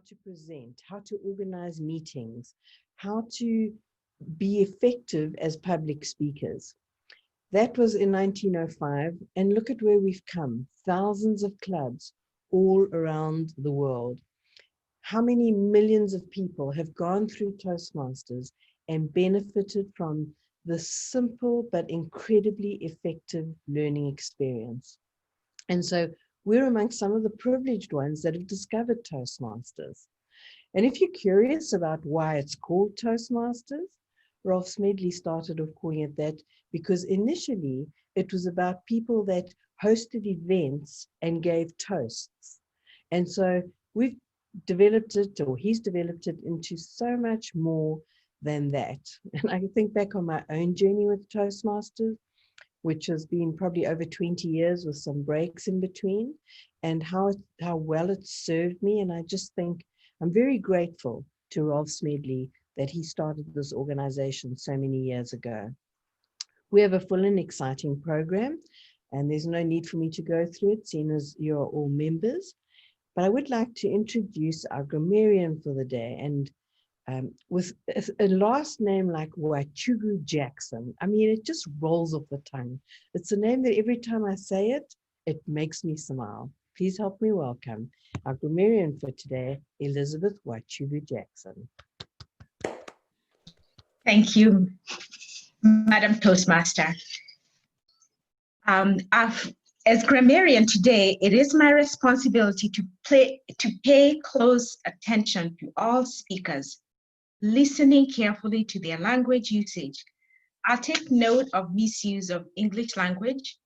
to present, how to organize meetings, how to be effective as public speakers. That was in 1905, and look at where we've come. Thousands of clubs all around the world. How many millions of people have gone through Toastmasters and benefited from the simple but incredibly effective learning experience? And so we're amongst some of the privileged ones that have discovered Toastmasters. And if you're curious about why it's called Toastmasters, Rolf Smedley started off calling it that because initially it was about people that hosted events and gave toasts. And so we've developed it, or he's developed it, into so much more than that. And I think back on my own journey with Toastmasters, which has been probably over 20 years with some breaks in between, and how well it served me. And I just think I'm very grateful to Rolf Smedley that he started this organization so many years ago. We have a full and exciting program, and there's no need for me to go through it, seeing as you're all members. But I would like to introduce our grammarian for the day, and with a last name like Wachugu Jackson. I mean, it just rolls off the tongue. It's a name that every time I say it, it makes me smile. Please help me welcome our grammarian for today, Elizabeth Wachugu Jackson. Thank you, Madam Toastmaster. As grammarian today, it is my responsibility to pay close attention to all speakers, listening carefully to their language usage. I'll take note of misuse of English language,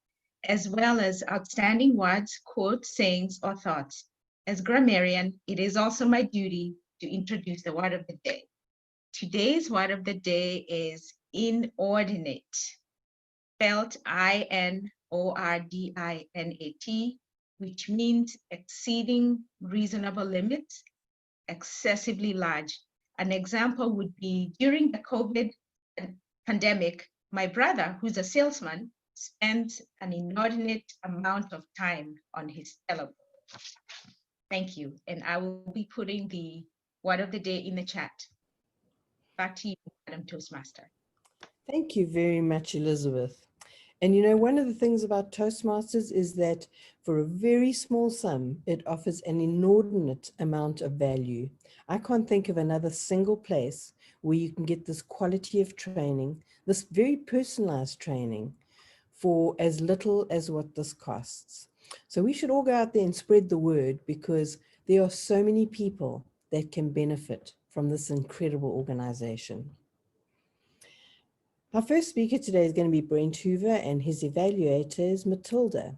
as well as outstanding words, quotes, sayings, or thoughts. As grammarian, it is also my duty to introduce the word of the day. Today's word of the day is inordinate, spelled I-N-O-R-D-I-N-A-T, which means exceeding reasonable limits, excessively large. An example would be during the COVID pandemic, my brother, who's a salesman, spent an inordinate amount of time on his telephone. Thank you. And I will be putting the word of the day in the chat. Back to you, Madam Toastmaster. Thank you very much, Elizabeth. And you know, one of the things about Toastmasters is that for a very small sum, it offers an inordinate amount of value. I can't think of another single place where you can get this quality of training, this very personalized training, for as little as what this costs. So we should all go out there and spread the word, because there are so many people that can benefit from this incredible organization. Our first speaker today is going to be Brent Hoover, and his evaluator is Matilda.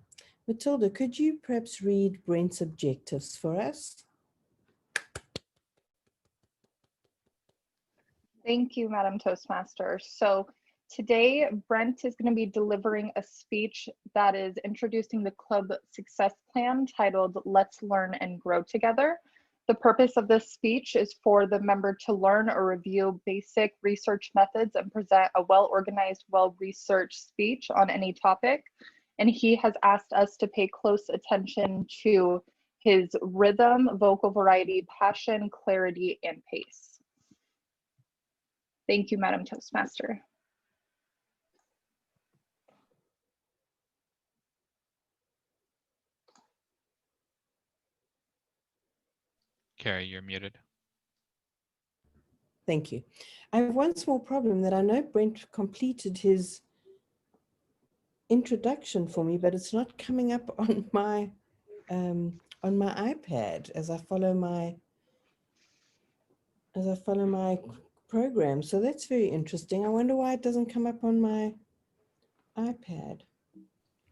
Matilda, could you perhaps read Brent's objectives for us? Thank you, Madam Toastmaster. So today, Brent is going to be delivering a speech that is introducing the club success plan titled Let's Learn and Grow Together. The purpose of this speech is for the member to learn or review basic research methods and present a well-organized, well-researched speech on any topic. And he has asked us to pay close attention to his rhythm, vocal variety, passion, clarity, and pace. Thank you, Madam Toastmaster. Carrie, you're muted. Thank you. I have one small problem, that I know Brent completed his introduction for me, but it's not coming up on my iPad as I follow my program. So that's very interesting. I wonder why it doesn't come up on my iPad.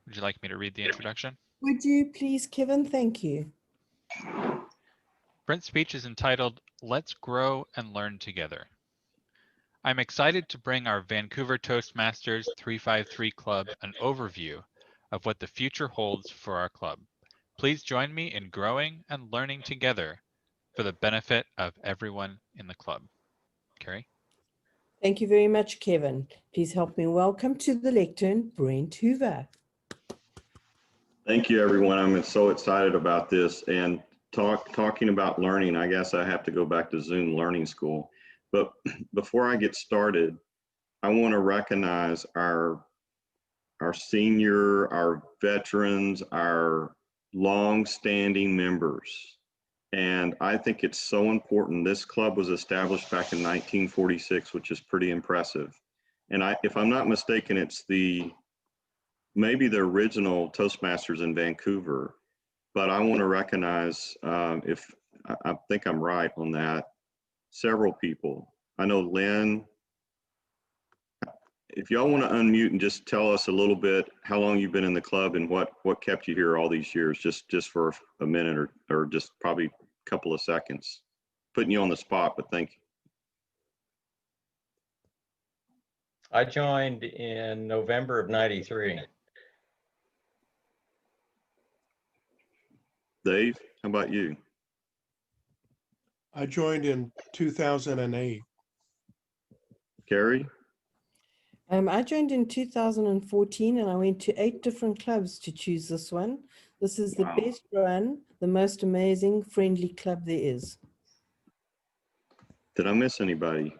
Would you like me to read the introduction? Would you please, Kevin? Thank you. Brent's speech is entitled, Let's Grow and Learn Together. I'm excited to bring our Vancouver Toastmasters 353 Club an overview of what the future holds for our club. Please join me in growing and learning together for the benefit of everyone in the club. Carrie? Thank you very much, Kevin. Please help me welcome to the lectern, Brent Hoover. Thank you, everyone. I'm so excited about this. And talking about learning, I guess I have to go back to Zoom Learning School. But before I get started, I want to recognize our senior, our veterans, our long-standing members. And I think it's so important. This club was established back in 1946, which is pretty impressive. And if I'm not mistaken, it's maybe the original Toastmasters in Vancouver. But I want to recognize, if I think I'm right on that, several people. I know Lynn. If y'all want to unmute and just tell us a little bit how long you've been in the club and what kept you here all these years, just for a minute or just probably a couple of seconds. Putting you on the spot, but thank you. I joined in November of '93. Dave, how about you? I joined in 2008. Carrie? I joined in 2014 and I went to 8 different clubs to choose this one. This is the Wow. best run, the most amazing, friendly club there is. Did I miss anybody?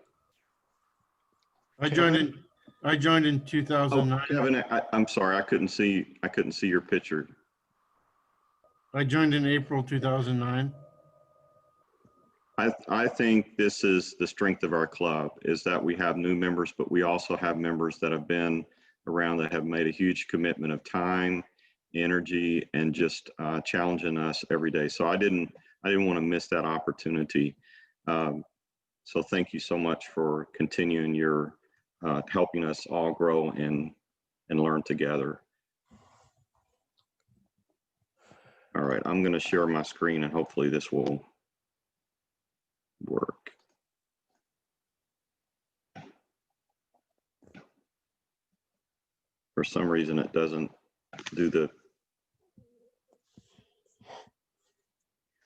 I joined in Oh, 2009. Kevin, I'm sorry, I couldn't see your picture. I joined in April 2009. I think this is the strength of our club, is that we have new members, but we also have members that have been around that have made a huge commitment of time, energy, and just challenging us every day. So I didn't want to miss that opportunity. So thank you so much for continuing your helping us all grow and learn together. All right, I'm going to share my screen and hopefully this will work. For some reason, it doesn't do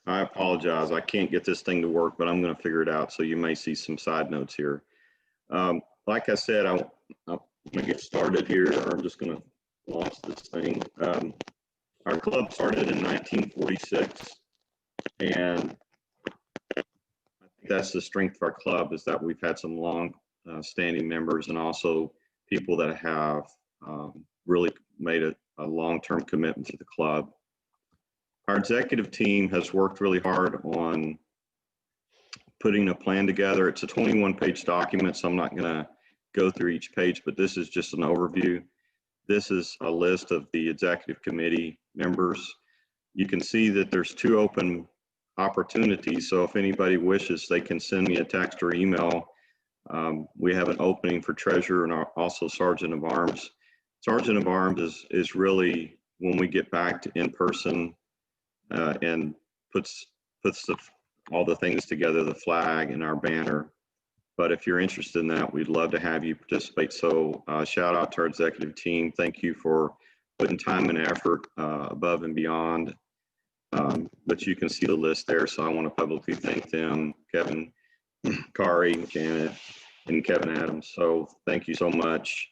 I apologize. I can't get this thing to work, but I'm going to figure it out. So you may see some side notes here. Like I said, I'm going to get started here. I'm just going to launch this thing. Our club started in 1946, and that's the strength of our club, is that we've had some long standing members and also people that have really made a long-term commitment to the club. Our executive team has worked really hard on putting a plan together. It's a 21-page document, so I'm not going to go through each page, but this is just an overview. This is a list of the executive committee members. You can see that there's 2 open opportunities. So if anybody wishes, they can send me a text or email. We have an opening for treasurer and also sergeant of arms. Sergeant of arms is really when we get back to in-person and puts all the things together, the flag and our banner. But if you're interested in that, we'd love to have you participate. So shout out to our executive team. Thank you for putting time and effort above and beyond. But you can see the list there. So I want to publicly thank them, Kevin, Kari, Janet, and Kevin Adams. So thank you so much.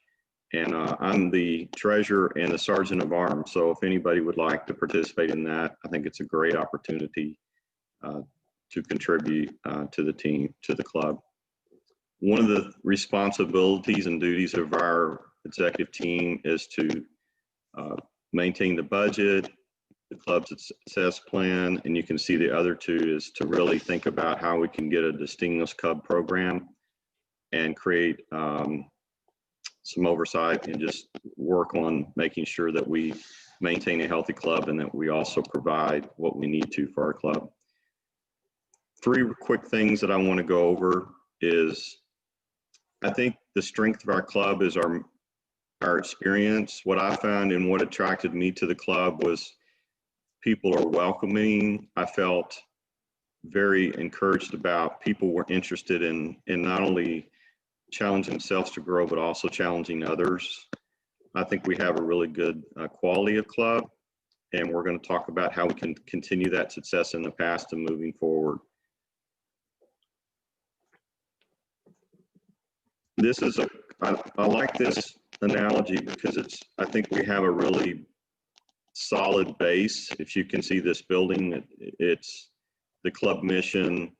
And I'm the treasurer and the sergeant of arms. So if anybody would like to participate in that, I think it's a great opportunity to contribute to the team, to the club. One of the responsibilities and duties of our executive team is to maintain the budget, the club's success plan, and you can see the other 2 is to really think about how we can get a distinguished club program and create some oversight and just work on making sure that we maintain a healthy club and that we also provide what we need to for our club. 3 quick things that I want to go over is I think the strength of our club is our experience. What I found and what attracted me to the club was people are welcoming. I felt very encouraged about people were interested in not only challenging themselves to grow, but also challenging others. I think we have a really good quality of club, and we're going to talk about how we can continue that success in the past and moving forward. This is I like this analogy because I think we have a really solid base. If you can see this building, it's the club mission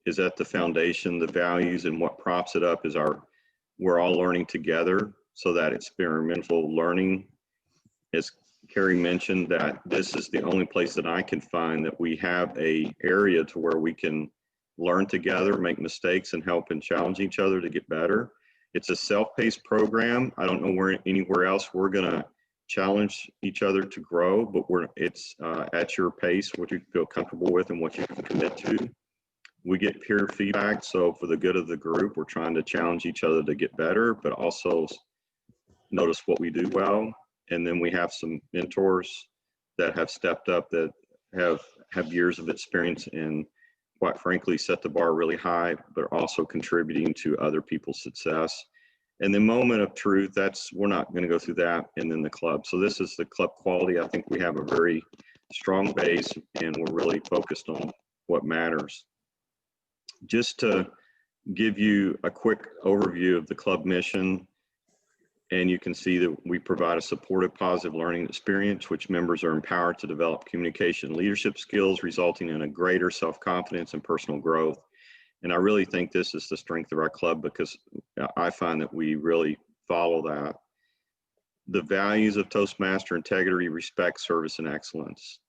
is at the foundation. The values and what props it up is we're all learning together, so that experimental learning. As Carrie mentioned, that this is the only place that I can find that we have a area to where we can learn together, make mistakes, and help and challenge each other to get better. It's a self-paced program. I don't know where anywhere else we're gonna challenge each other to grow, but it's at your pace, what you feel comfortable with and what you can commit to. We get peer feedback, so for the good of the group, we're trying to challenge each other to get better, but also notice what we do well. And then we have some mentors that have stepped up that have years of experience and quite frankly set the bar really high, but also contributing to other people's success. And the moment of truth, we're not going to go through that. And then the club. So this is the club quality. I think we have a very strong base and we're really focused on what matters. Just to give you a quick overview of the club mission, and you can see that we provide a supportive, positive learning experience, which members are empowered to develop communication and leadership skills, resulting in a greater self-confidence and personal growth. And I really think this is the strength of our club because I find that we really follow that. The values of Toastmaster: integrity, respect, service, and excellence.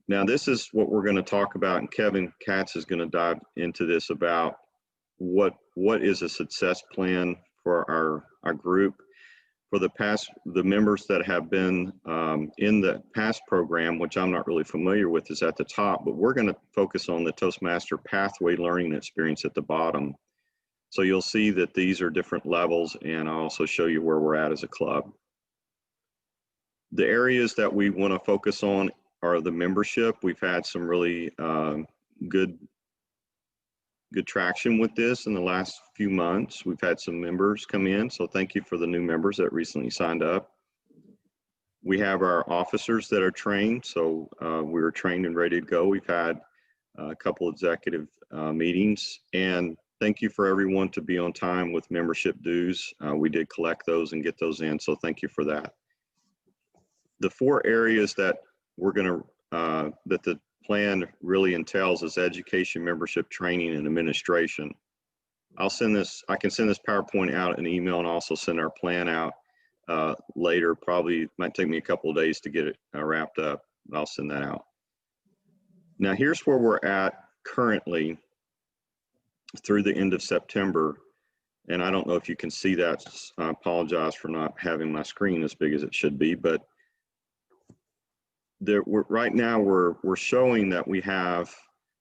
Now, this is what we're going to talk about, and Kevin Katz is going to dive into this about what is a success plan for our group. For the members that have been in the past program, which I'm not really familiar with, is at the top, but we're going to focus on the Toastmaster Pathway Learning Experience at the bottom. So you'll see that these are different levels, and I'll also show you where we're at as a club. The areas that we want to focus on are the membership. We've had some really good traction with this in the last few months. We've had some members come in, so thank you for the new members that recently signed up. We have our officers that are trained, so we were trained and ready to go. We've had a couple executive meetings, and thank you for everyone to be on time with membership dues. We did collect those and get those in, so thank you for that. The 4 areas that we're going to, that the plan really entails is education, membership, training, and administration. I can send this PowerPoint out in email and also send our plan out later. Probably might take me a couple of days to get it wrapped up. I'll send that out. Now here's where we're at currently through the end of September. And I don't know if you can see that. I apologize for not having my screen as big as it should be, but right now we're showing that we have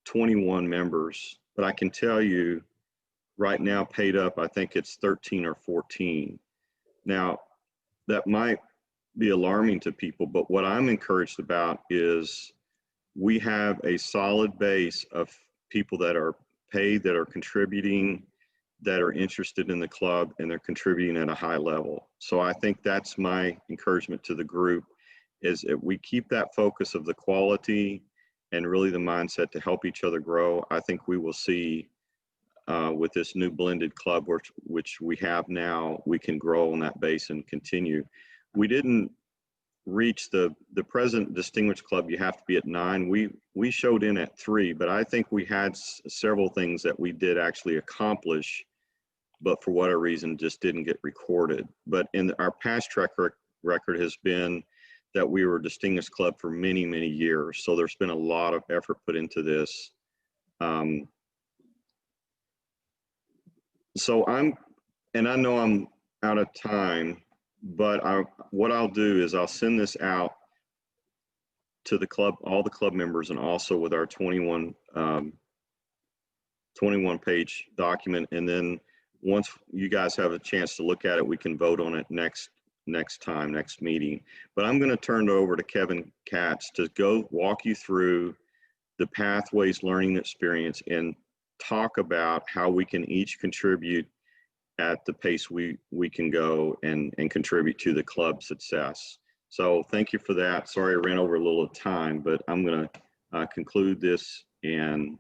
21 members, but I can tell you right now paid up, I think it's 13 or 14. Now that might be alarming to people, but what I'm encouraged about is we have a solid base of people that are paid, that are contributing, that are interested in the club, and they're contributing at a high level. So I think that's my encouragement to the group, is if we keep that focus of the quality and really the mindset to help each other grow, I think we will see with this new blended club, which we have now, we can grow on that base and continue. We didn't reach the present distinguished club. You have to be at 9. We showed in at 3, but I think we had several things that we did actually accomplish, but for whatever reason just didn't get recorded. But in our past track record has been that we were a distinguished club for many, many years. So there's been a lot of effort put into this. So I know I'm out of time, but what I'll do is I'll send this out to the club, all the club members, and also with our 21 page document. And then once you guys have a chance to look at it, we can vote on it next meeting. But I'm going to turn it over to Kevin Katz to go walk you through the Pathways Learning Experience and talk about how we can each contribute at the pace we can go and contribute to the club success. So thank you for that. Sorry I ran over a little time, but I'm going to conclude this and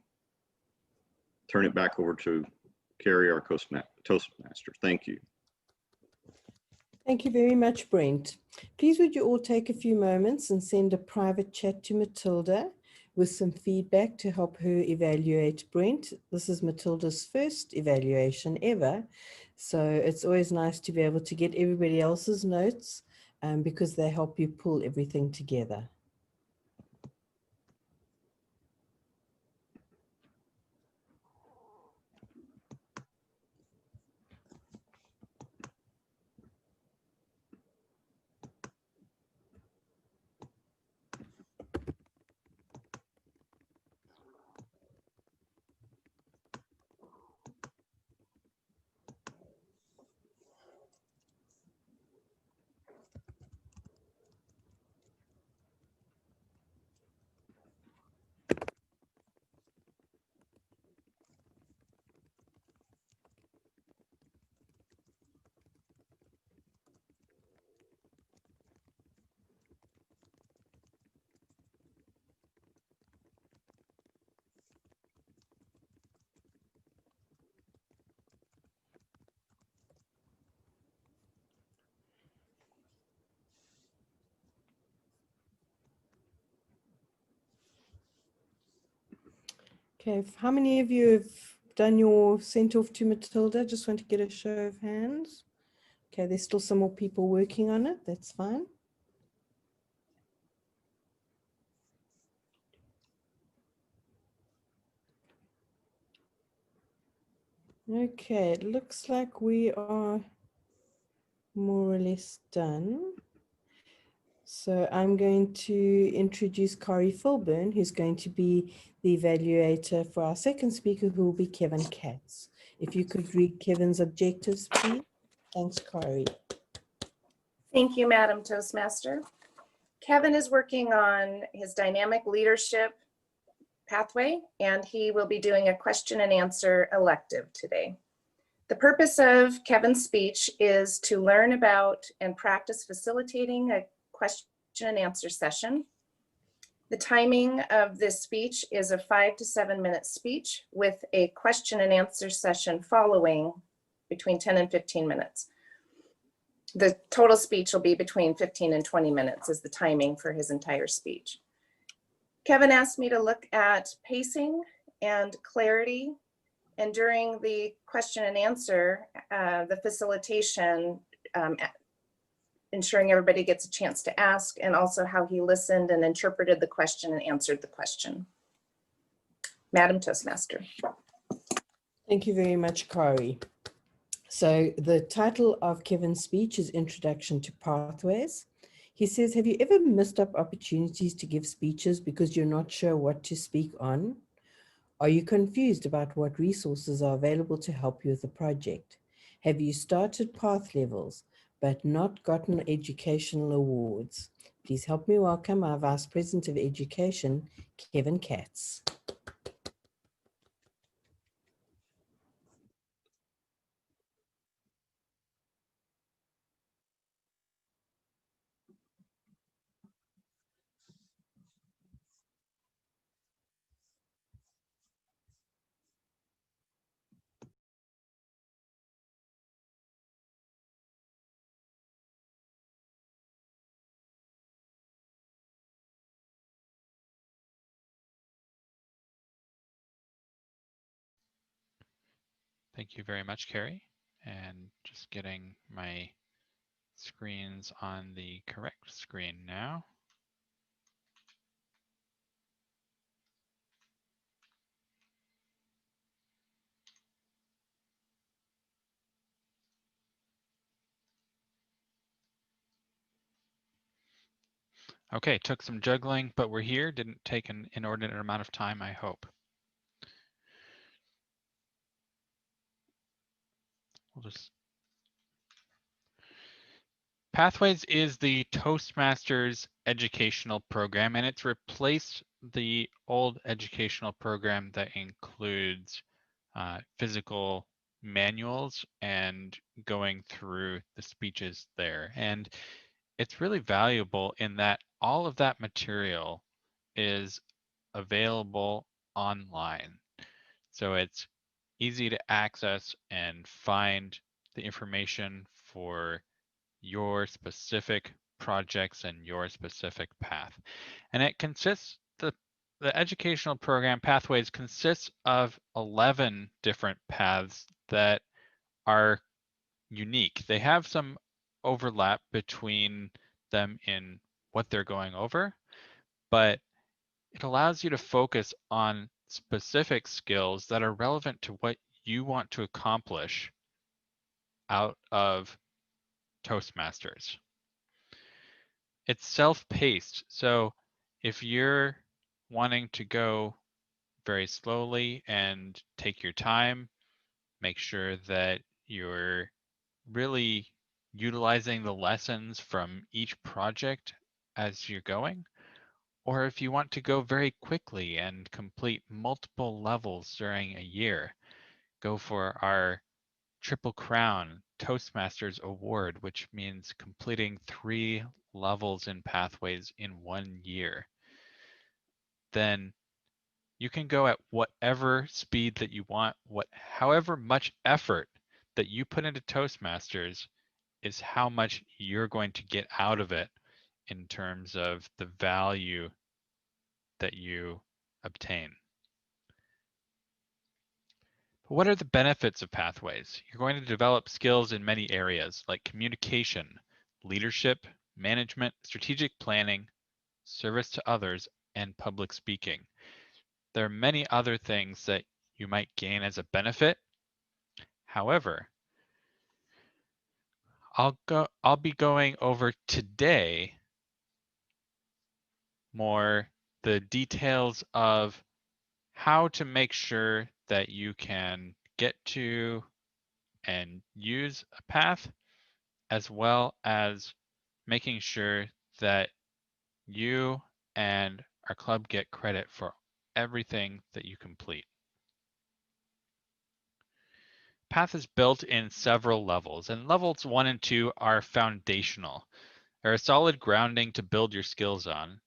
turn it back over to Carrie, our Toastmaster. Thank you. Thank you very much, Brent. Please would you all take a few moments and send a private chat to Matilda with some feedback to help her evaluate Brent. This is Matilda's first evaluation ever, so it's always nice to be able to get everybody else's notes because they help you pull everything together. Okay, how many of you have done your sent off to Matilda? Just want to get a show of hands. Okay, there's still some more people working on it. That's fine. Okay, it looks like we are more or less done. So I'm going to introduce Kari Filburn, who's going to be the evaluator for our second speaker, who will be Kevin Katz. If you could read Kevin's objectives, please. Thanks, Kari. Thank you, Madam Toastmaster. Kevin is working on his dynamic leadership pathway, and he will be doing a question and answer elective today. The purpose of Kevin's speech is to learn about and practice facilitating a question and answer session. The timing of this speech is a 5 to 7 minute speech with a question and answer session following between 10 and 15 minutes. The total speech will be between 15 and 20 minutes is the timing for his entire speech. Kevin asked me to look at pacing and clarity, and during the question and answer, the facilitation, ensuring everybody gets a chance to ask, and also how he listened and interpreted the question and answered the question. Madam Toastmaster. Thank you very much, Kari. So the title of Kevin's speech is Introduction to Pathways. He says, have you ever missed up opportunities to give speeches because you're not sure what to speak on? Are you confused about what resources are available to help you with the project? Have you started path levels but not gotten educational awards? Please help me welcome our Vice President of Education, Kevin Katz. Thank you very much, Carrie. And just getting my screens on the correct screen now. Okay, took some juggling, but we're here. Didn't take an inordinate amount of time, I hope. We'll just Pathways is the Toastmasters Educational Program, and it's replaced the old educational program that includes physical manuals and going through the speeches there. And it's really valuable in that all of that material is available online. So it's easy to access and find the information for your specific projects and your specific path. And it consists, the educational program Pathways consists of 11 different paths that are unique. They have some overlap between them in what they're going over, but it allows you to focus on specific skills that are relevant to what you want to accomplish out of Toastmasters. It's self-paced, so if you're wanting to go very slowly and take your time, make sure that you're really utilizing the lessons from each project as you're going, or if you want to go very quickly and complete multiple levels during a year, go for our Triple Crown Toastmasters Award, which means completing 3 levels in Pathways in 1 year. Then you can go at whatever speed that you want, however much effort that you put into Toastmasters is how much you're going to get out of it in terms of the value that you obtain. But what are the benefits of Pathways? You're going to develop skills in many areas like communication, leadership, management, strategic planning, service to others, and public speaking. There are many other things that you might gain as a benefit. However, I'll be going over today more the details of how to make sure that you can get to and use a path, as well as making sure that you and our club get credit for everything that you complete. Path is built in several levels, and levels 1 and 2 are foundational. They're a solid grounding to build your skills on,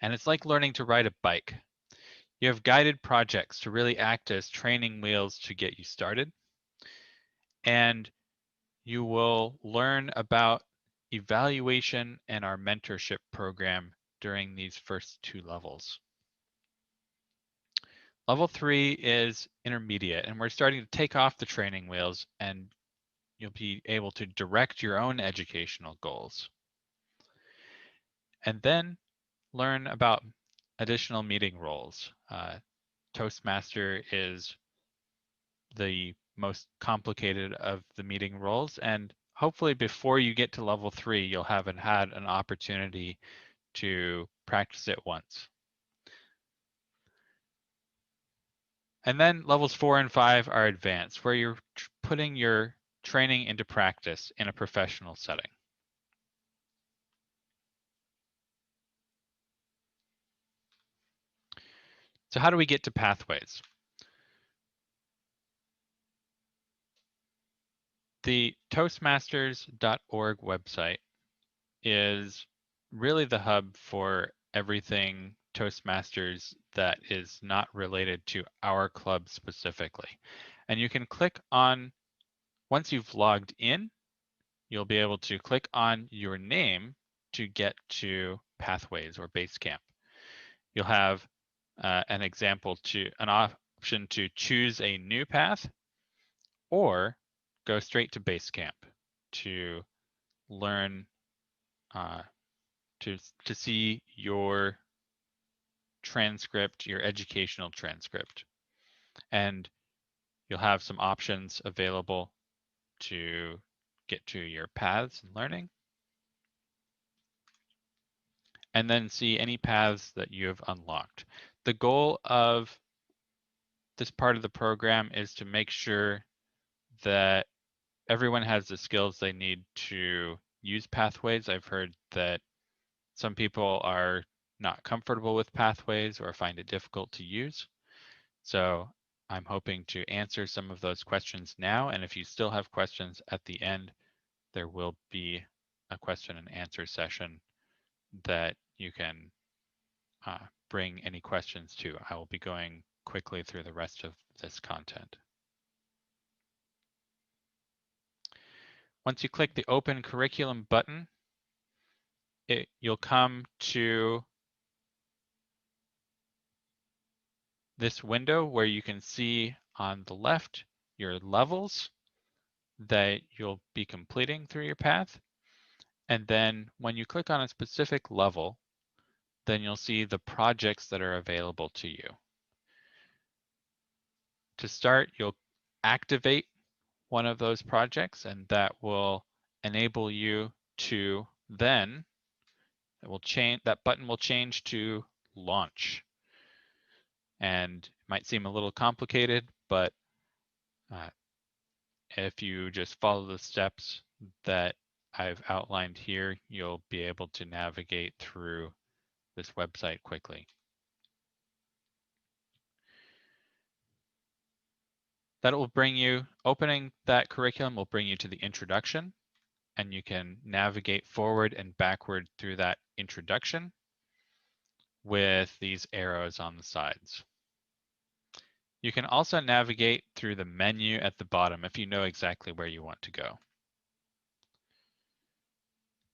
and it's like learning to ride a bike. You have guided projects to really act as training wheels to get you started, and you will learn about evaluation and our mentorship program during these first 2 levels. Level 3 is intermediate, and we're starting to take off the training wheels, and you'll be able to direct your own educational goals. And then learn about additional meeting roles. Toastmaster is the most complicated of the meeting roles, and hopefully before you get to level 3, you'll have had an opportunity to practice it once. And then levels 4 and 5 are advanced, where you're putting your training into practice in a professional setting. So how do we get to Pathways? The Toastmasters.org website is really the hub for everything Toastmasters that is not related to our club specifically. And you can click on, once you've logged in, you'll be able to click on your name to get to Pathways or Basecamp. You'll have an option to choose a new path or go straight to Basecamp to learn, to see your transcript, your educational transcript. And you'll have some options available to get to your paths and learning. And then see any paths that you have unlocked. The goal of this part of the program is to make sure that everyone has the skills they need to use Pathways. I've heard that some people are not comfortable with Pathways or find it difficult to use. So I'm hoping to answer some of those questions now. And if you still have questions at the end, there will be a question and answer session that you can bring any questions to. I will be going quickly through the rest of this content. Once you click the Open Curriculum button, you'll come to this window where you can see on the left your levels that you'll be completing through your path. And then when you click on a specific level, then you'll see the projects that are available to you. To start, you'll activate one of those projects, and that will enable you to then, that button will change to launch. And it might seem a little complicated, but if you just follow the steps that I've outlined here, you'll be able to navigate through this website quickly. That will bring you, opening that curriculum will bring you to the introduction, and you can navigate forward and backward through that introduction with these arrows on the sides. You can also navigate through the menu at the bottom if you know exactly where you want to go.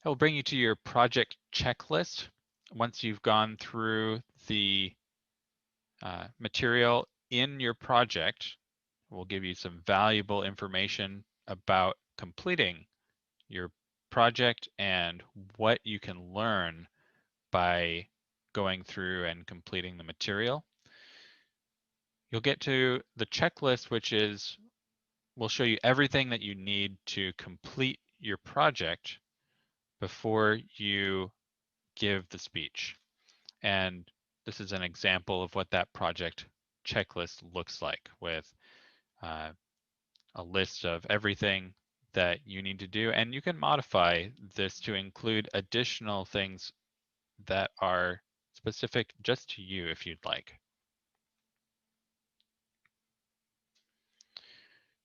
It will bring you to your project checklist. Once you've gone through the material in your project, it will give you some valuable information about completing your project and what you can learn by going through and completing the material. You'll get to the checklist, which will show you everything that you need to complete your project before you give the speech. And this is an example of what that project checklist looks like, with a list of everything that you need to do. And you can modify this to include additional things that are specific just to you if you'd like.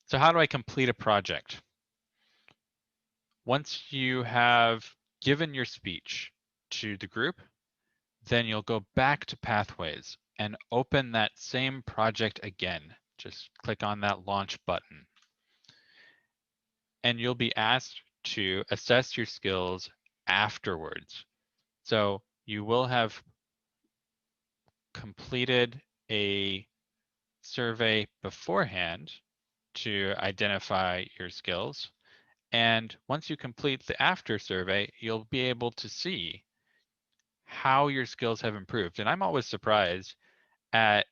So how do I complete a project? Once you have given your speech to the group, then you'll go back to Pathways and open that same project again. Just click on that launch button. And you'll be asked to assess your skills afterwards. So you will have completed a survey beforehand to identify your skills. And once you complete the after survey, you'll be able to see how your skills have improved. And I'm always surprised at,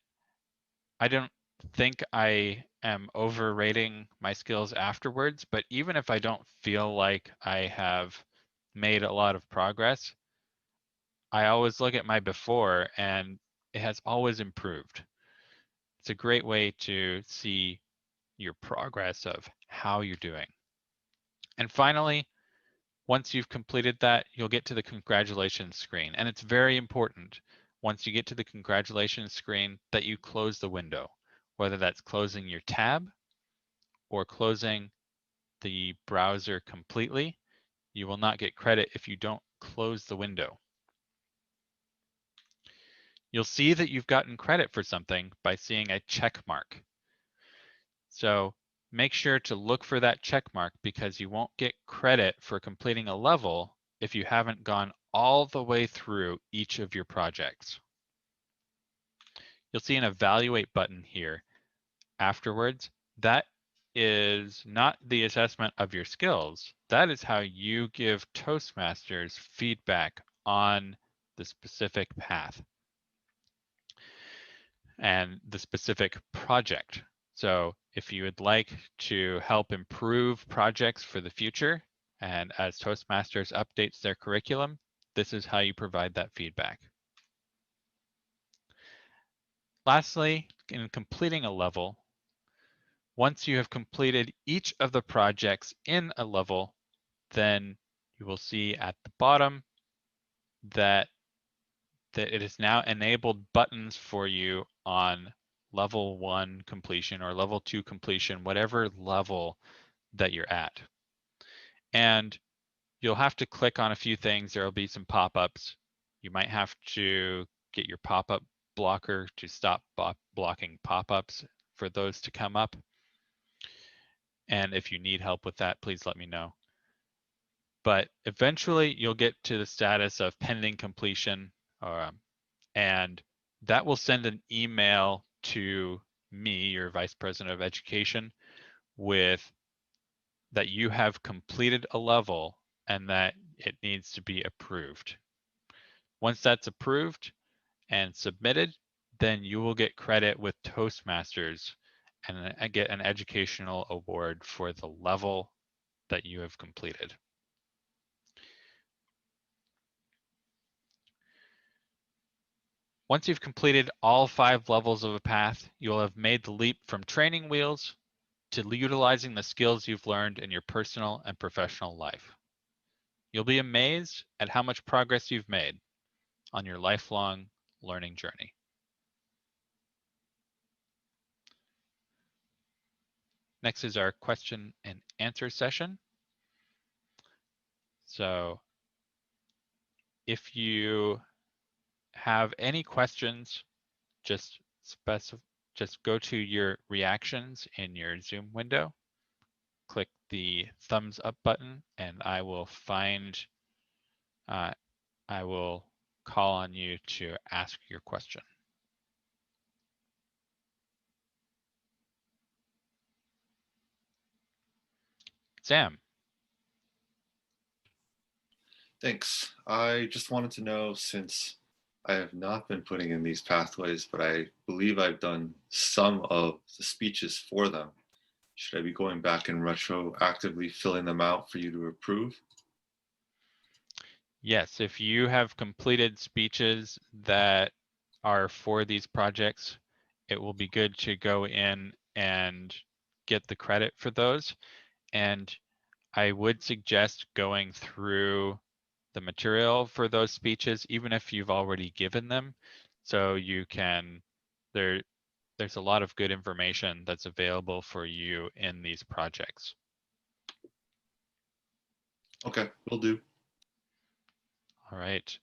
I don't think I am overrating my skills afterwards, but even if I don't feel like I have made a lot of progress, I always look at my before and it has always improved. It's a great way to see your progress of how you're doing. And finally, once you've completed that, you'll get to the congratulations screen. And it's very important, once you get to the congratulations screen, that you close the window, whether that's closing your tab or closing the browser completely. You will not get credit if you don't close the window. You'll see that you've gotten credit for something by seeing a check mark. So make sure to look for that check mark, because you won't get credit for completing a level if you haven't gone all the way through each of your projects. You'll see an evaluate button here afterwards. That is not the assessment of your skills. That is how you give Toastmasters feedback on the specific path and the specific project. So if you would like to help improve projects for the future, and as Toastmasters updates their curriculum, this is how you provide that feedback. Lastly, in completing a level, once you have completed each of the projects in a level, then you will see at the bottom that it has now enabled buttons for you on level 1 completion or level 2 completion, whatever level that you're at. And you'll have to click on a few things. There will be some pop-ups. You might have to get your pop-up blocker to stop blocking pop-ups for those to come up. And if you need help with that, please let me know. but eventually you'll get to the status of pending completion, and that will send an email to me, your Vice President of Education, with that you have completed a level and that it needs to be approved. Once that's approved and submitted, then you will get credit with Toastmasters and get an educational award for the level that you have completed. Once you've completed all 5 levels of a path, you'll have made the leap from training wheels to utilizing the skills you've learned in your personal and professional life. You'll be amazed at how much progress you've made on your lifelong learning journey. Next is our question and answer session. So if you have any questions, just go to your reactions in your Zoom window, click the thumbs up button, and I will call on you to ask your question. Sam. Thanks. I just wanted to know, since I have not been putting in these pathways, but I believe I've done some of the speeches for them. Should I be going back and retroactively filling them out for you to approve? Yes, if you have completed speeches that are for these projects, it will be good to go in and get the credit for those. And I would suggest going through the material for those speeches, even if you've already given them, so you can, there's a lot of good information that's available for you in these projects. Okay, will do. All right.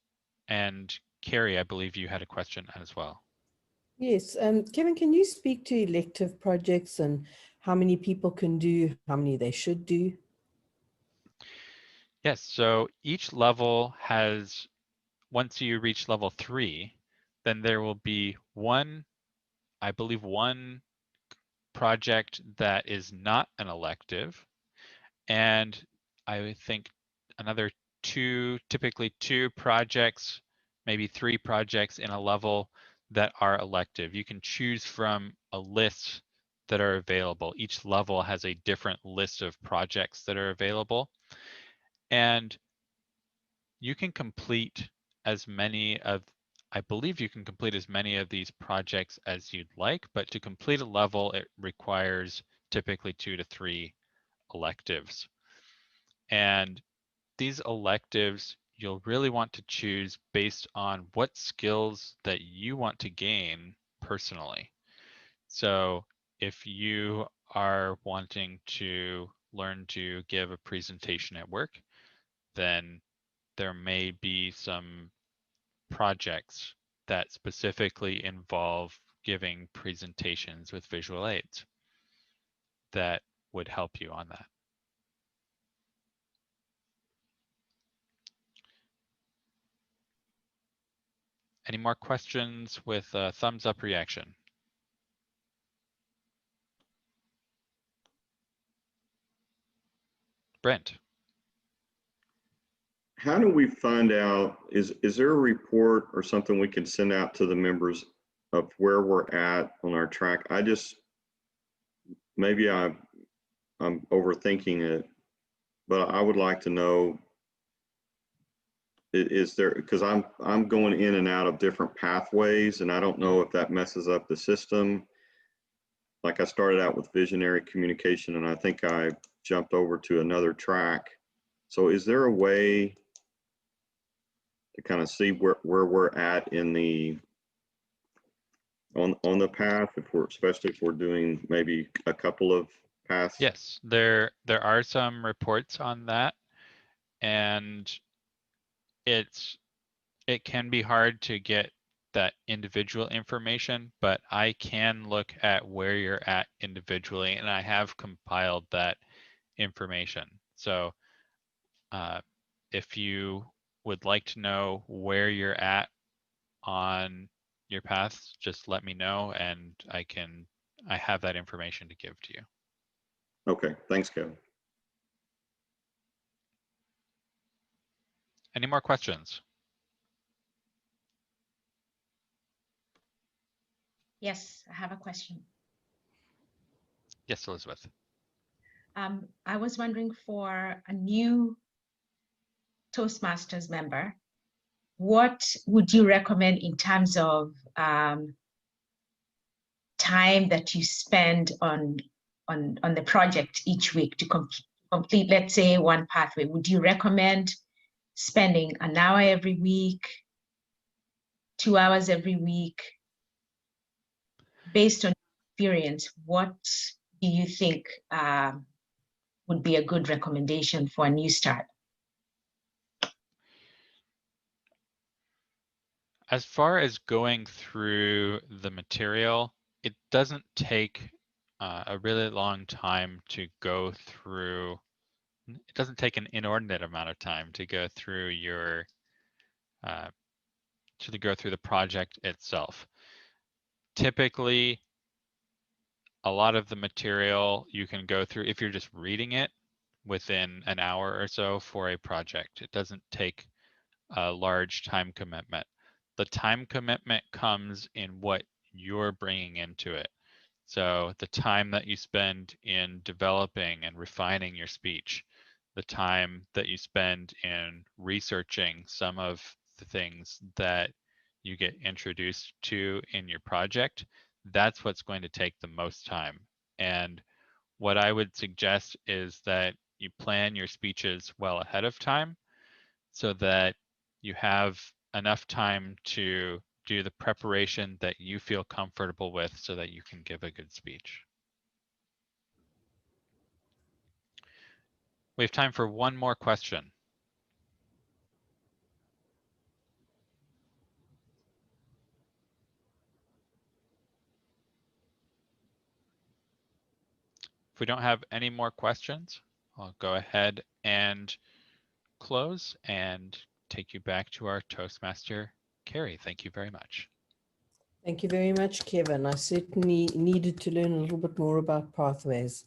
And Carrie, I believe you had a question as well. Yes, Kevin, can you speak to elective projects and how many people can do, how many they should do? Yes, so each level has, once you reach level 3, then there will be one project that is not an elective, and I think another typically two projects, maybe 3 projects in a level that are elective. You can choose from a list that are available. Each level has a different list of projects that are available, and you can complete as many of, I believe you can complete as many of these projects as you'd like, but to complete a level, it requires typically 2 to 3 electives. And these electives, you'll really want to choose based on what skills that you want to gain personally. So if you are wanting to learn to give a presentation at work, then there may be some projects that specifically involve giving presentations with visual aids that would help you on that. Any more questions with a thumbs up reaction? Brent. How do we find out, is there a report or something we can send out to the members of where we're at on our track? Maybe I'm overthinking it, but I would like to know, is there, because I'm going in and out of different pathways, and I don't know if that messes up the system. Like I started out with visionary communication, and I think I jumped over to another track. So is there a way to kind of see where we're at in the on the path, especially if we're doing maybe a couple of paths? Yes, there are some reports on that, and it can be hard to get that individual information, but I can look at where you're at individually, and I have compiled that information. So if you would like to know where you're at on your paths, just let me know and I have that information to give to you. Okay, thanks, Kevin. Any more questions? Yes, I have a question. Yes, Elizabeth. I was wondering, for a new Toastmasters member, what would you recommend in terms of time that you spend on the project each week to complete, let's say, one pathway? Would you recommend spending an hour every week, 2 hours every week? Based on experience, what do you think would be a good recommendation for a new start? As far as going through the material, it doesn't take a really long time to go through. It doesn't take an inordinate amount of time to go through your the project itself. Typically, a lot of the material you can go through if you're just reading it within an hour or so for a project. It doesn't take a large time commitment. The time commitment comes in what you're bringing into it. So the time that you spend in developing and refining your speech, the time that you spend in researching some of the things that you get introduced to in your project, that's what's going to take the most time. And what I would suggest is that you plan your speeches well ahead of time so that you have enough time to do the preparation that you feel comfortable with so that you can give a good speech. We have time for one more question. If we don't have any more questions, I'll go ahead and close and take you back to our Toastmaster, Carrie. Thank you very much. Thank you very much, Kevin. I certainly needed to learn a little bit more about pathways.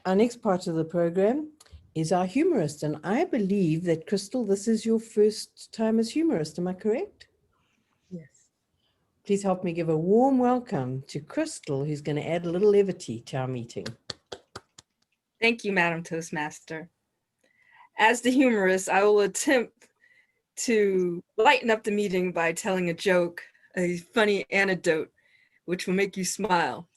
Our next part of the program is our humorist, and I believe that, Crystal, this is your first time as humorist. Am I correct? Yes. Please help me give a warm welcome to Crystal, who's going to add a little levity to our meeting. Thank you, Madam Toastmaster. As the humorist, I will attempt to lighten up the meeting by telling a joke, a funny anecdote, which will make you smile.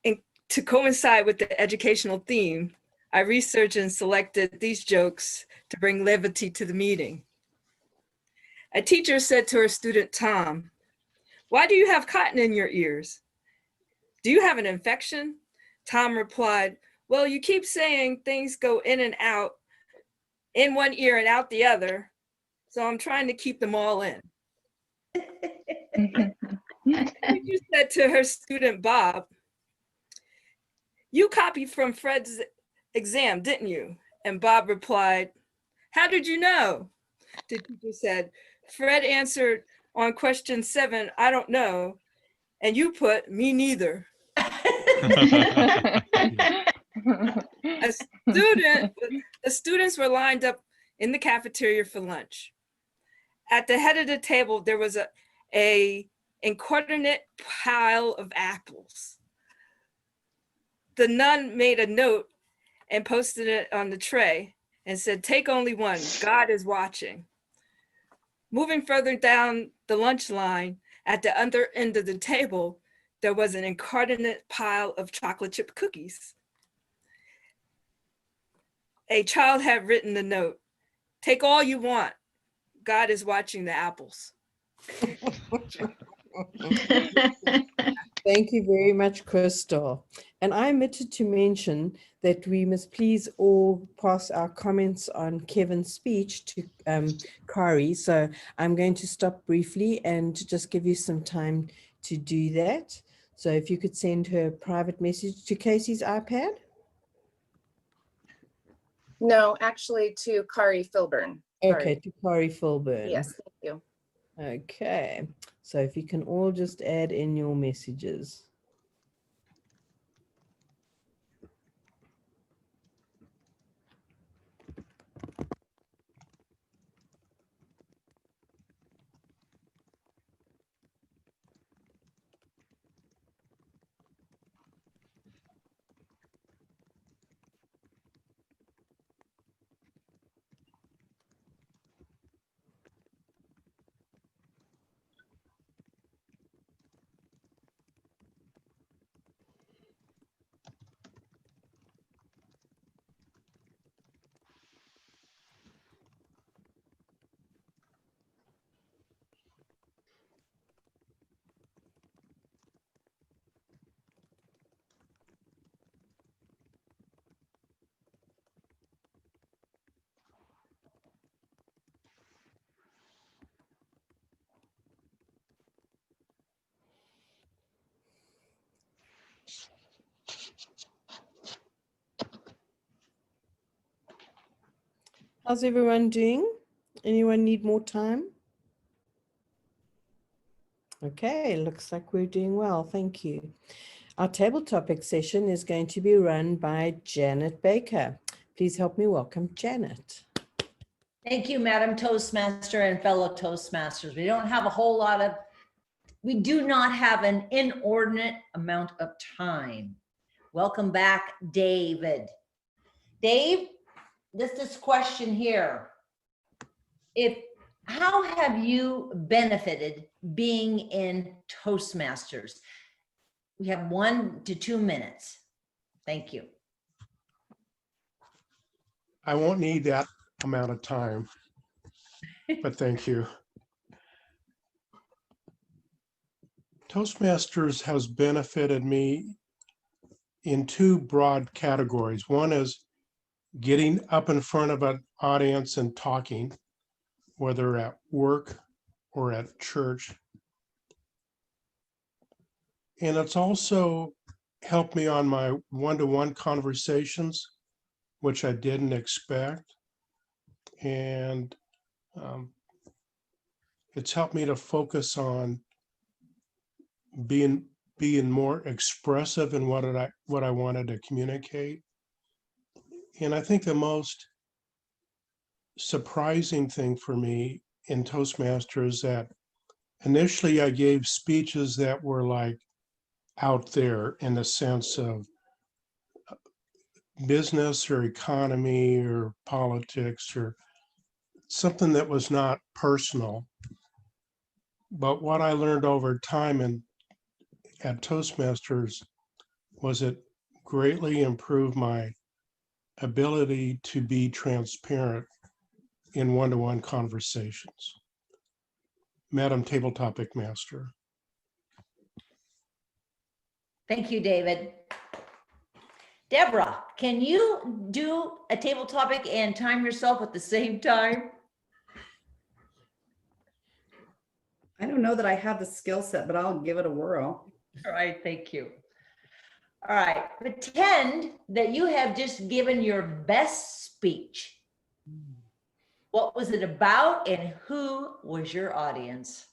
And to coincide with the educational theme, I researched and selected these jokes to bring levity to the meeting. A teacher said to her student, Tom, "Why do you have cotton in your ears? Do you have an infection?" Tom replied, "Well, you keep saying things go in and out, in one ear and out the other, so I'm trying to keep them all in." You said to her student, Bob, "You copied from Fred's exam, didn't you?" And Bob replied, "How did you know?" The teacher said, "Fred answered on question 7, I don't know, and you put me neither." The students were lined up in the cafeteria for lunch. At the head of the table, there was a inordinate pile of apples. The nun made a note and posted it on the tray and said, "Take only one, God is watching." Moving further down the lunch line, at the other end of the table, there was an inordinate pile of chocolate chip cookies. A child had written the note, "Take all you want, God is watching the apples." Thank you very much, Crystal. And I omitted to mention that we must please all pass our comments on Kevin's speech to Kari. So I'm going to stop briefly and just give you some time to do that. So if you could send her a private message to Casey's iPad. No, actually to Kari Filburn. Okay, Sorry. to Corey Fulburn. Yes, thank you. Okay, so if you can all just add in your messages. How's everyone doing? Anyone need more time? Okay, looks like we're doing well. Thank you. Our table topic session is going to be run by Janet Baker. Please help me welcome Janet. Thank you, Madam Toastmaster and fellow Toastmasters. We do not have an inordinate amount of time. Welcome back, David. Dave, this question here. How have you benefited being in Toastmasters? We have 1 to 2 minutes. Thank you. I won't need that amount of time, but thank you. Toastmasters has benefited me in 2 broad categories. One is getting up in front of an audience and talking, whether at work or at church. And it's also helped me on my one-to-one conversations, which I didn't expect. And it's helped me to focus on being more expressive in what I wanted to communicate. And I think the most surprising thing for me in Toastmasters that initially I gave speeches that were like out there in the sense of business or economy or politics or something that was not personal. But what I learned over time at Toastmasters was it greatly improved my ability to be transparent in one-to-one conversations. Madam Table Topic Master. Thank you, David. Deborah, can you do a table topic and time yourself at the same time? I don't know that I have the skill set, but I'll give it a whirl. All right, thank you. All right, pretend that you have just given your best speech. What was it about and who was your audience?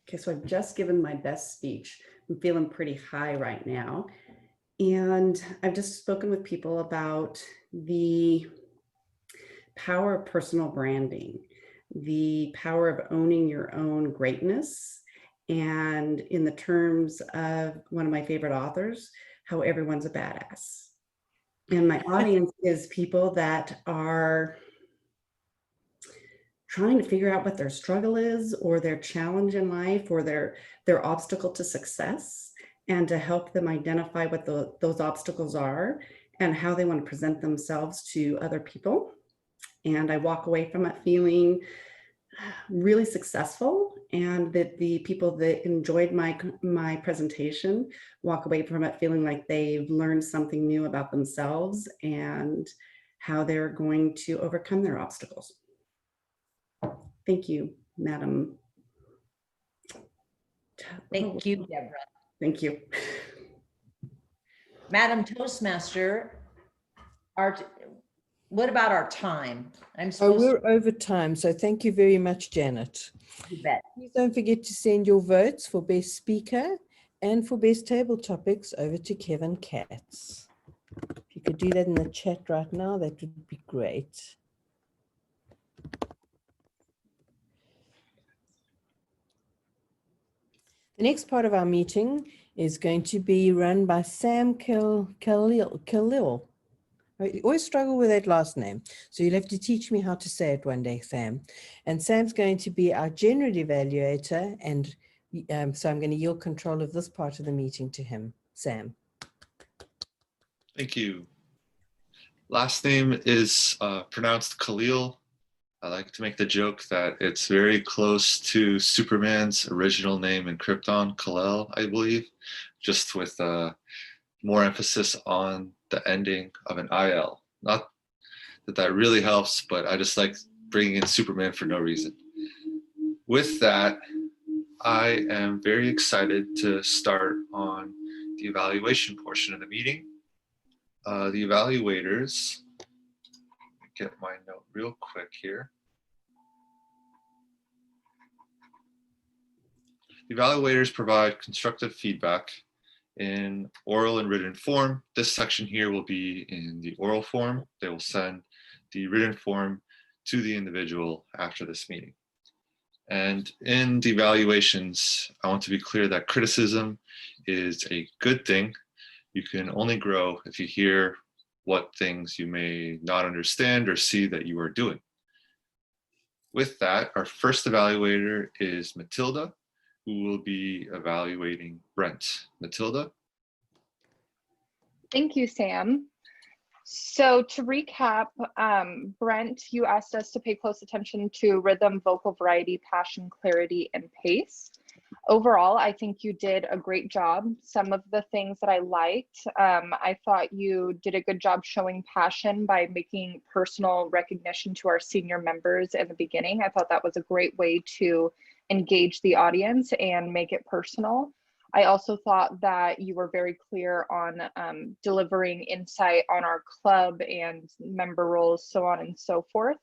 Okay, so I've just given my best speech. I'm feeling pretty high right now. And I've just spoken with people about the power of personal branding, the power of owning your own greatness, and in the terms of one of my favorite authors, how everyone's a badass. And my audience is people that are trying to figure out what their struggle is or their challenge in life or their obstacle to success, and to help them identify what those obstacles are and how they want to present themselves to other people. And I walk away from it feeling really successful, and that the people that enjoyed my presentation walk away from it feeling like they've learned something new about themselves and how they're going to overcome their obstacles. Thank you, Madam. Thank you, Deborah. Thank you. Madam Toastmaster, what about our time? I'm Oh, supposed to, we're over time, so thank you very much, Janet. you bet. Please don't forget to send your votes for best speaker and for best table topics over to Kevin Katz. If you could do that in the chat right now, that would be great. The next part of our meeting is going to be run by Sam Khalil. I always struggle with that last name, so you'll have to teach me how to say it one day, Sam. And Sam's going to be our general evaluator, and so I'm going to yield control of this part of the meeting to him. Sam. Thank you. Last name is pronounced Khalil. I like to make the joke that it's very close to Superman's original name in Krypton, Kal-El, I believe, just with more emphasis on the ending of an IL. Not that that really helps, but I just like bringing in Superman for no reason. With that, I am very excited to start on the evaluation portion of the meeting. The evaluators, let me get my note real quick here. The evaluators provide constructive feedback in oral and written form. This section here will be in the oral form. They will send the written form to the individual after this meeting. And in the evaluations, I want to be clear that criticism is a good thing. You can only grow if you hear what things you may not understand or see that you are doing. With that, our first evaluator is Matilda, who will be evaluating Brent. Matilda? Thank you, Sam. So to recap, Brent, you asked us to pay close attention to rhythm, vocal variety, passion, clarity, and pace. Overall, I think you did a great job. Some of the things that I liked, I thought you did a good job showing passion by making personal recognition to our senior members in the beginning. I thought that was a great way to engage the audience and make it personal. I also thought that you were very clear on delivering insight on our club and member roles, so on and so forth.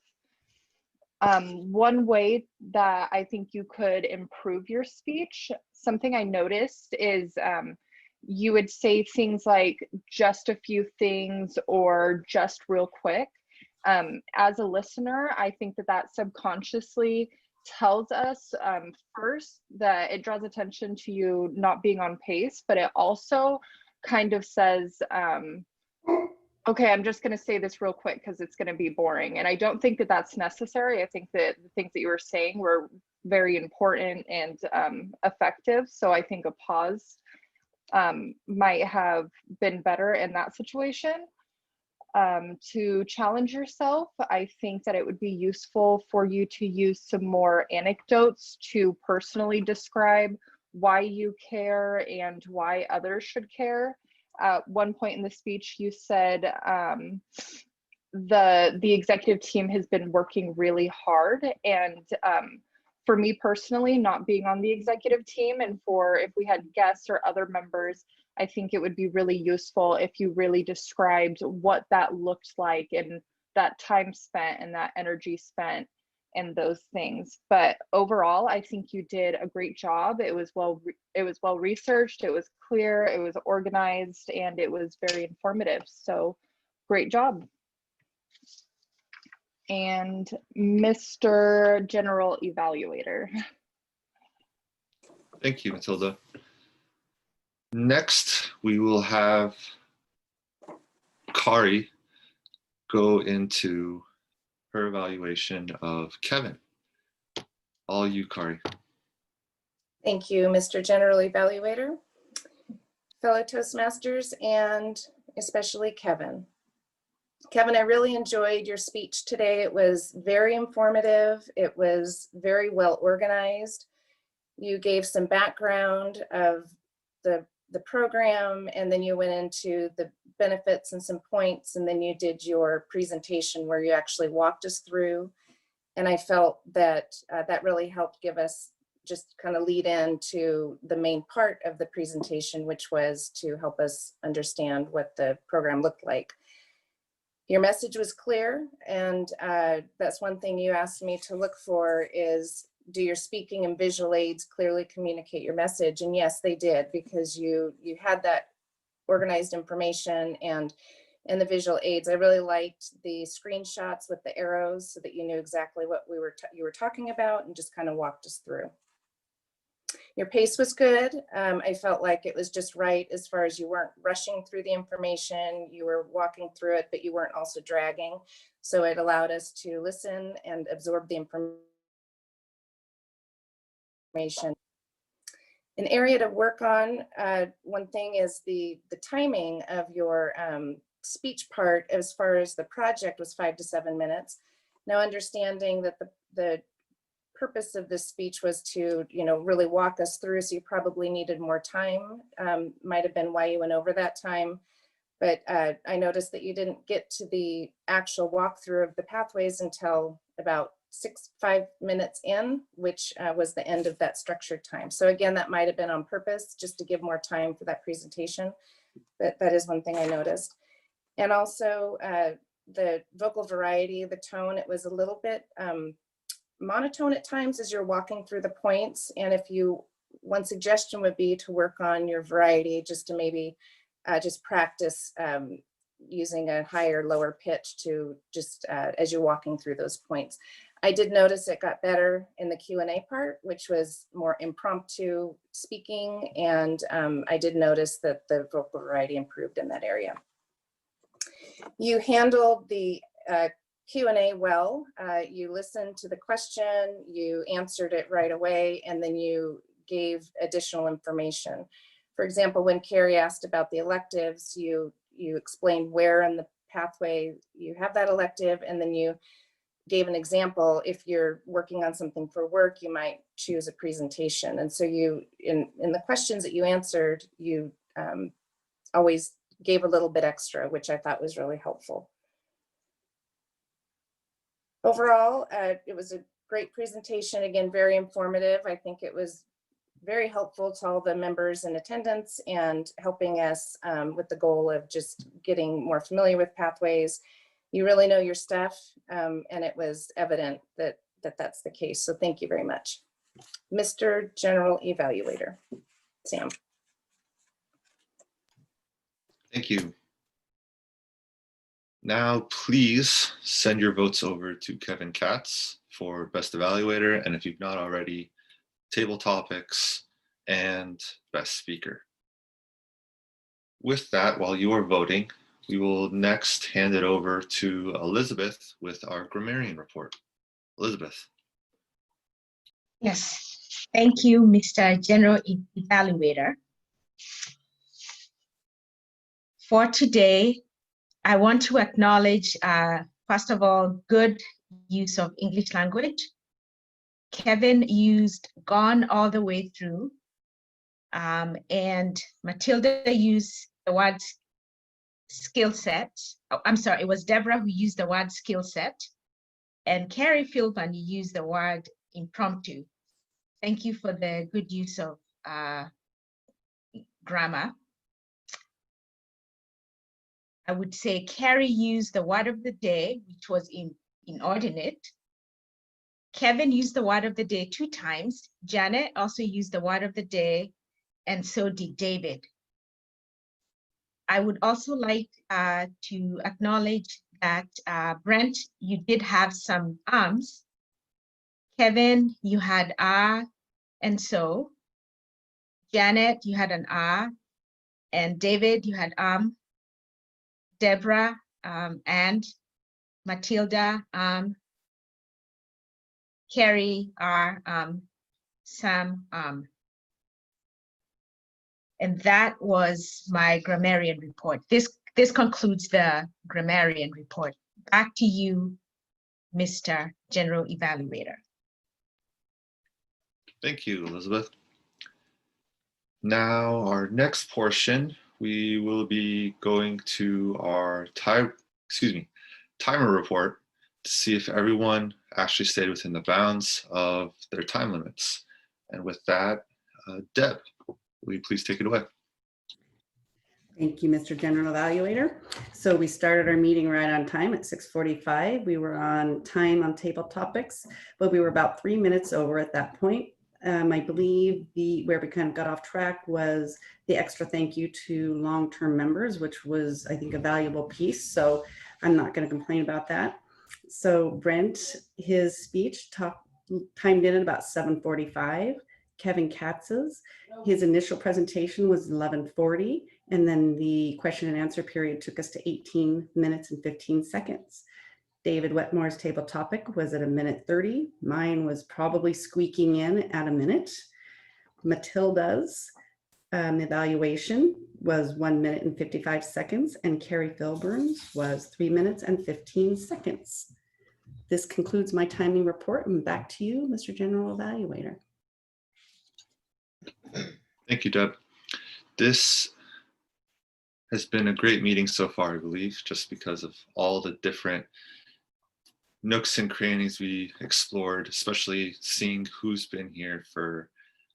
One way that I think you could improve your speech, something I noticed is you would say things like just a few things or just real quick. As a listener, I think that that subconsciously tells us first that it draws attention to you not being on pace, but it also kind of says, okay, I'm just going to say this real quick because it's going to be boring. And I don't think that that's necessary. I think that the things that you were saying were very important and effective. So I think a pause might have been better in that situation. To challenge yourself, I think that it would be useful for you to use some more anecdotes to personally describe why you care and why others should care. At one point in the speech, you said the executive team has been working really hard, and for me personally, not being on the executive team, and for if we had guests or other members, I think it would be really useful if you really described what that looked like and that time spent and that energy spent and those things. But overall, I think you did a great job. It was well researched, it was clear, it was organized, and it was very informative. So great job. And Mr. General Evaluator. Thank you, Matilda. Next, we will have Kari go into her evaluation of Kevin. All you, Kari. Thank you, Mr. General Evaluator, fellow Toastmasters, and especially Kevin. Kevin, I really enjoyed your speech today. It was very informative. It was very well organized. You gave some background of the program, and then you went into the benefits and some points, and then you did your presentation where you actually walked us through. And I felt that that really helped give us just kind of lead into the main part of the presentation, which was to help us understand what the program looked like. Your message was clear, and that's one thing you asked me to look for is, do your speaking and visual aids clearly communicate your message? And yes, they did, because you had that organized information and the visual aids. I really liked the screenshots with the arrows so that you knew exactly what you were talking about and just kind of walked us through. Your pace was good. I felt like it was just right as far as you weren't rushing through the information, you were walking through it, but you weren't also dragging. So it allowed us to listen and absorb the information. An area to work on, one thing is the timing of your speech part as far as the project was 5 to 7 minutes. Now, understanding that the purpose of this speech was to, really walk us through, so you probably needed more time, might have been why you went over that time. But I noticed that you didn't get to the actual walkthrough of the pathways until about 5 minutes in, which was the end of that structured time. So again, that might have been on purpose, just to give more time for that presentation. But that is one thing I noticed. And also the vocal variety, the tone, it was a little bit monotone at times as you're walking through the points. And one suggestion would be to work on your variety, just to maybe just practice using a higher, lower pitch to just as you're walking through those points. I did notice it got better in the Q&A part, which was more impromptu speaking. And I did notice that the vocal variety improved in that area. You handled the Q&A well. You listened to the question, you answered it right away, and then you gave additional information. For example, when Carrie asked about the electives, you explained where in the pathway you have that elective, and then you gave an example. If you're working on something for work, you might choose a presentation. And so you, in the questions that you answered, you always gave a little bit extra, which I thought was really helpful. Overall, it was a great presentation. Again, very informative. I think it was very helpful to all the members in attendance and helping us with the goal of just getting more familiar with pathways. You really know your stuff, and it was evident that that's the case. So thank you very much. Mr. General Evaluator, Sam. Thank you. Now, please send your votes over to Kevin Katz for Best Evaluator, and if you've not already, Table Topics and Best Speaker. With that, while you are voting, we will next hand it over to Elizabeth with our grammarian report. Elizabeth. Yes, thank you, Mr. General Evaluator. For today, I want to acknowledge, first of all, good use of English language. Kevin used gone all the way through, and Matilda used the word skill set. Oh, I'm sorry, it was Deborah who used the word skill set, and Carrie Philpin used the word impromptu. Thank you for the good use of grammar. I would say Carrie used the word of the day, which was inordinate. Kevin used the word of the day 2 times. Janet also used the word of the day, and so did David. I would also like to acknowledge that Brent, you did have some arms. Kevin, you had and so. Janet, you had an and David, you had Deborah, and Matilda, Carrie, Sam, and that was my grammarian report. This concludes the grammarian report. Back to you, Mr. General Evaluator. Thank you, Elizabeth. Now, our next portion, we will be going to our timer report to see if everyone actually stayed within the bounds of their time limits. And with that, Deb, will you please take it away? Thank you, Mr. General Evaluator. So we started our meeting right on time at 6:45. We were on time on table topics, but we were about 3 minutes over at that point. I believe where we kind of got off track was the extra thank you to long-term members, which was, I think, a valuable piece. So I'm not going to complain about that. So Brent, his speech timed in at about 7:45. Kevin Katz's, his initial presentation was 11:40, and then the question and answer period took us to 18 minutes and 15 seconds. David Wetmore's table topic was at 1:30. Mine was probably squeaking in at a minute. Matilda's evaluation was 1 minute and 55 seconds, and Carrie Filburn's was 3 minutes and 15 seconds. This concludes my timing report, and back to you, Mr. General Evaluator. Thank you, Deb. This has been a great meeting so far, I believe, just because of all the different nooks and crannies we explored, especially seeing who's been here for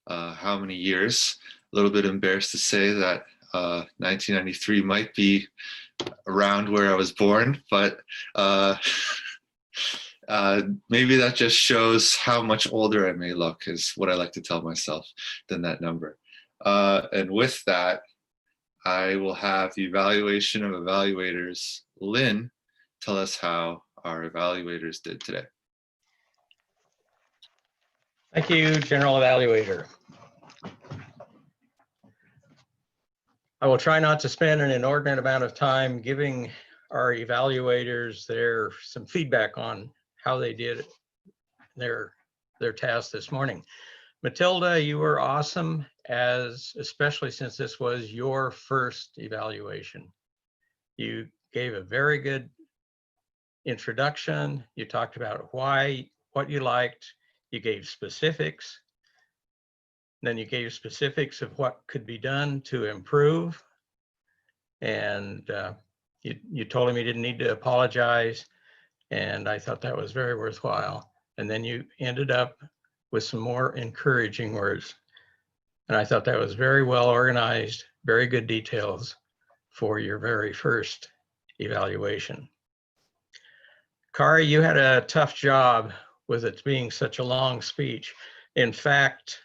how many years. A little bit embarrassed to say that 1993 might be around where I was born, but maybe that just shows how much older I may look, is what I like to tell myself, than that number. And with that, I will have the evaluation of evaluators. Lynn, tell us how our evaluators did today. Thank you, General Evaluator. I will try not to spend an inordinate amount of time giving our evaluators some feedback on how they did their task this morning. Matilda, you were awesome, especially since this was your first evaluation. You gave a very good introduction. You talked about what you liked. You gave specifics. Then you gave specifics of what could be done to improve. And you told him he didn't need to apologize. And I thought that was very worthwhile. And then you ended up with some more encouraging words. And I thought that was very well organized, very good details for your very first evaluation. Kari, you had a tough job with it being such a long speech. In fact,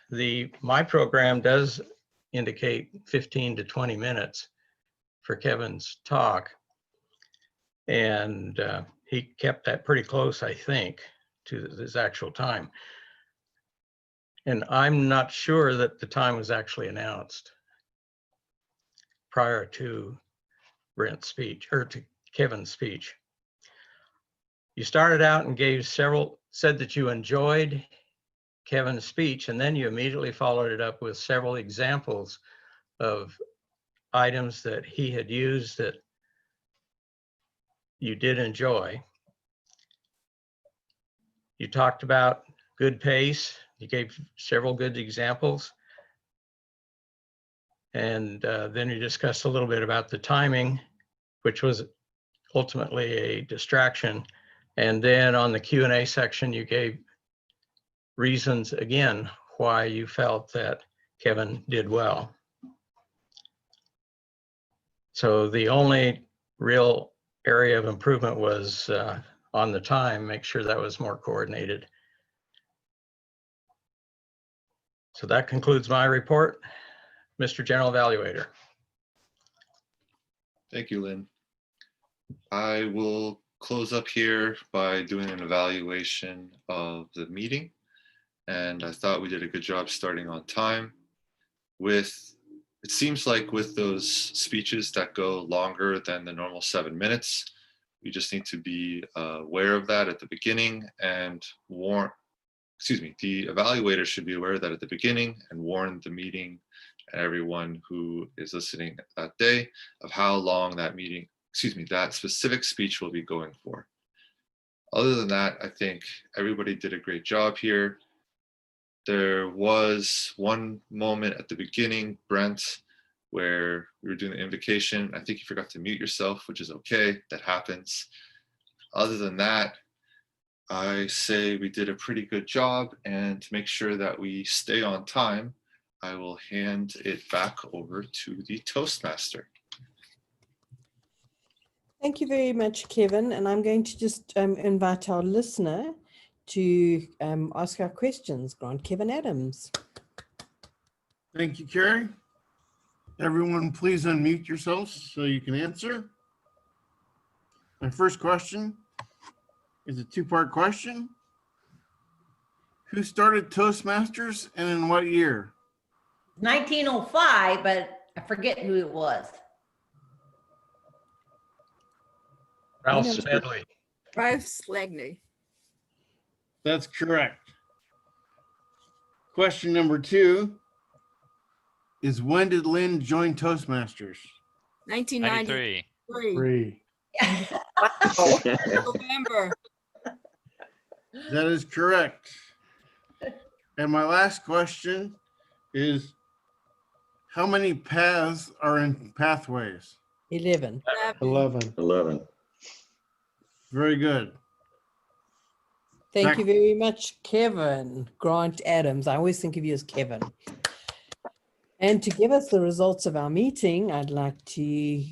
my program does indicate 15 to 20 minutes for Kevin's talk. And he kept that pretty close, I think, to his actual time. And I'm not sure that the time was actually announced prior to Brent's speech, or to Kevin's speech. You started out and said that you enjoyed Kevin's speech, and then you immediately followed it up with several examples of items that he had used that you did enjoy. You talked about good pace. You gave several good examples. And then you discussed a little bit about the timing, which was ultimately a distraction. And then on the Q&A section, you gave reasons again why you felt that Kevin did well. So the only real area of improvement was on the time, make sure that was more coordinated. So that concludes my report. Mr. General Evaluator. Thank you, Lynn. I will close up here by doing an evaluation of the meeting. And I thought we did a good job starting on time. It seems like with those speeches that go longer than the normal 7 minutes, we just need to be aware of that at the beginning and the evaluator should be aware of that at the beginning and warn the meeting and everyone who is listening that day of how long that specific speech will be going for. Other than that, I think everybody did a great job here. There was one moment at the beginning, Brent, where we were doing the invocation. I think you forgot to mute yourself, which is okay, that happens. Other than that, I say we did a pretty good job, and to make sure that we stay on time, I will hand it back over to the Toastmaster. Thank you very much, Kevin. And I'm going to just invite our listener to ask our questions. Grant Kevin Adams. Thank you, Carrie. Everyone, please unmute yourselves so you can answer. My first question is a two-part question. Who started Toastmasters and in what year? 1905, but I forget who it was. Ralph know. Smedley. Ralph Slegney. That's correct. Question number two is, when did Lynn join Toastmasters? 1993. 93. 3. November. That is correct. And my last question is, how many paths are in pathways? 11. 11. 11. Very good. Thank Back- you very much, Kevin. Grant Adams. I always think of you as Kevin. And to give us the results of our meeting, I'd like to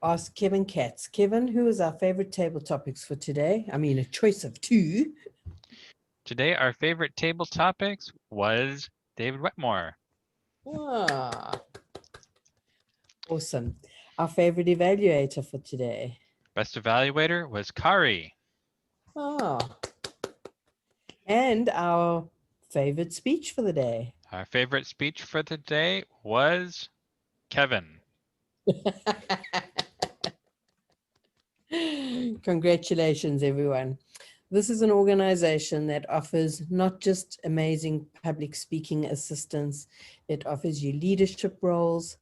ask Kevin Katz. Kevin, who is our favorite table topics for today? I mean, a choice of two. Today, our favorite table topics was David Wetmore. Ah, awesome. Our favorite evaluator for today. Best evaluator was Kari. Ah. And our favorite speech for the day. Our favorite speech for the day was Kevin. Congratulations, everyone. This is an organization that offers not just amazing public speaking assistance, it offers you leadership roles,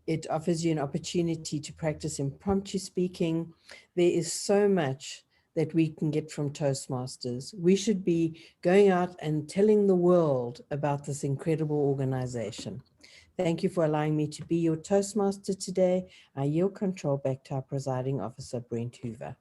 it offers you an opportunity to practice impromptu speaking. There is so much that we can get from Toastmasters. We should be going out and telling the world about this incredible organization. Thank you for allowing me to be your Toastmaster today. I yield control back to our presiding officer, Brent Hoover.